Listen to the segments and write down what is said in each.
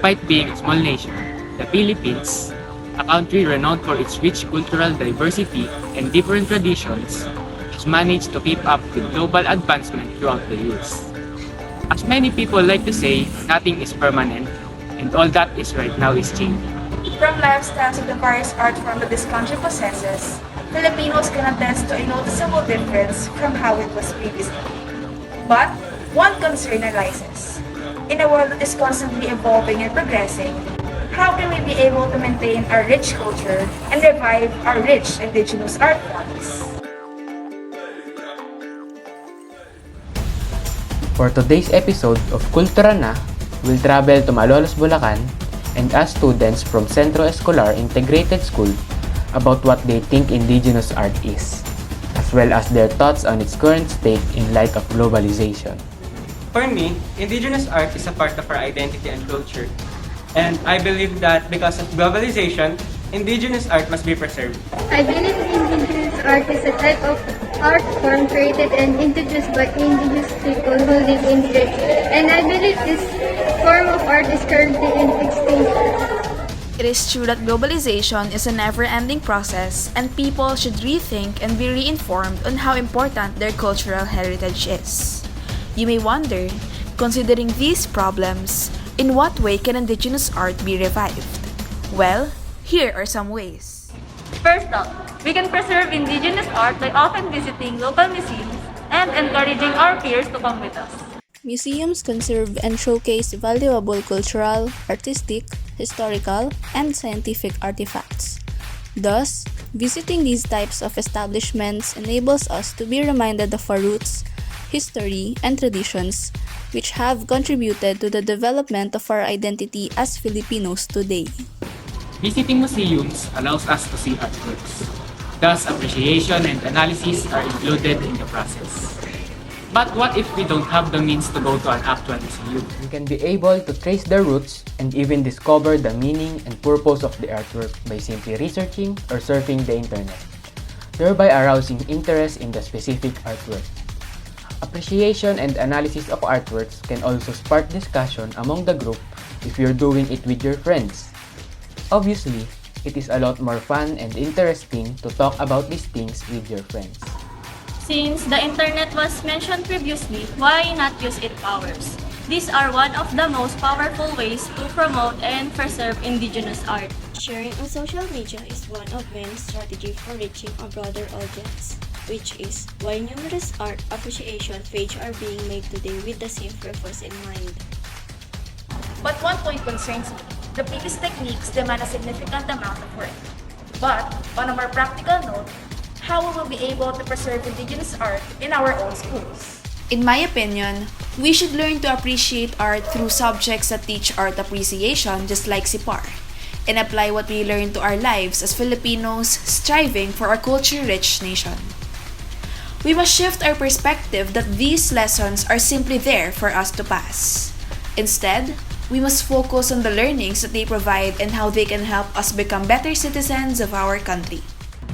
Despite being a small nation, the Philippines, a country renowned for its rich cultural diversity and different traditions, has managed to keep up with global advancement throughout the years. As many people like to say, nothing is permanent, and all that is right now is changing. From lifestyles to the various art forms that this country possesses, Filipinos can attest to a noticeable difference from how it was previously. But one concern arises. In a world that is constantly evolving and progressing, how can we be able to maintain our rich culture and revive our rich indigenous art forms? For today's episode of Kultura Na, we'll travel to Malolos, Bulacan and ask students from Centro Escolar Integrated School about what they think indigenous art is, as well as their thoughts on its current state in light of globalization. For me, indigenous art is a part of our identity and culture. And I believe that because of globalization, indigenous art must be preserved. I believe indigenous art is a type of art form created and introduced by indigenous people who live in the earth. And I believe this form of art is currently in extinction. It is true that globalization is a never-ending process and people should rethink and be reinformed on how important their cultural heritage is. You may wonder, considering these problems, in what way can indigenous art be revived? Well, here are some ways. First off, we can preserve indigenous art by often visiting local museums and encouraging our peers to come with us. Museums conserve and showcase valuable cultural, artistic, historical, and scientific artifacts. Thus, visiting these types of establishments enables us to be reminded of our roots, history, and traditions, which have contributed to the development of our identity as Filipinos today. Visiting museums allows us to see artworks. Thus, appreciation and analysis are included in the process. But what if we don't have the means to go to an actual museum? We can be able to trace the roots and even discover the meaning and purpose of the artwork by simply researching or surfing the internet, thereby arousing interest in the specific artwork. Appreciation and analysis of artworks can also spark discussion among the group if you're doing it with your friends. Obviously, it is a lot more fun and interesting to talk about these things with your friends. Since the internet was mentioned previously, why not use its powers? These are one of the most powerful ways to promote and preserve indigenous art. Sharing on social media is one of many strategies for reaching a broader audience, which is why numerous art appreciation pages are being made today with the same purpose in mind. But one point concerns me. The previous techniques demand a significant amount of work. But, on a more practical note, how will we be able to preserve indigenous art in our own schools? In my opinion, we should learn to appreciate art through subjects that teach art appreciation just like CPAR, and apply what we learn to our lives as Filipinos striving for a culture-rich nation. We must shift our perspective that these lessons are simply there for us to pass. Instead, we must focus on the learnings that they provide and how they can help us become better citizens of our country.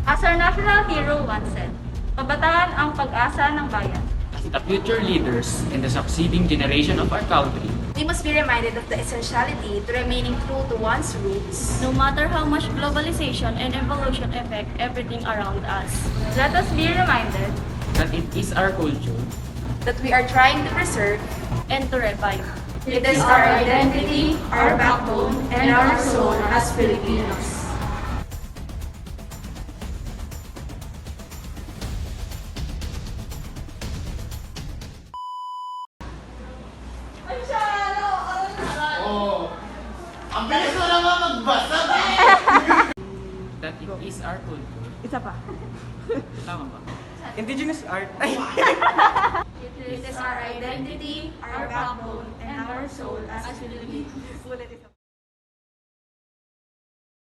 As our national hero once said, kabataan ang pag-asa ng bayan. As the future leaders in the succeeding generation of our country, We must be reminded of the essentiality to remaining true to one's roots. No matter how much globalization and evolution affect everything around us, let us be reminded that it is our culture That we are trying to preserve. and to revive. It is our identity, our backbone, and our soul as Filipinos. that it is our culture. Isa pa. Tama ba? Indigenous art It is our identity, our backbone, and our soul as Filipinos.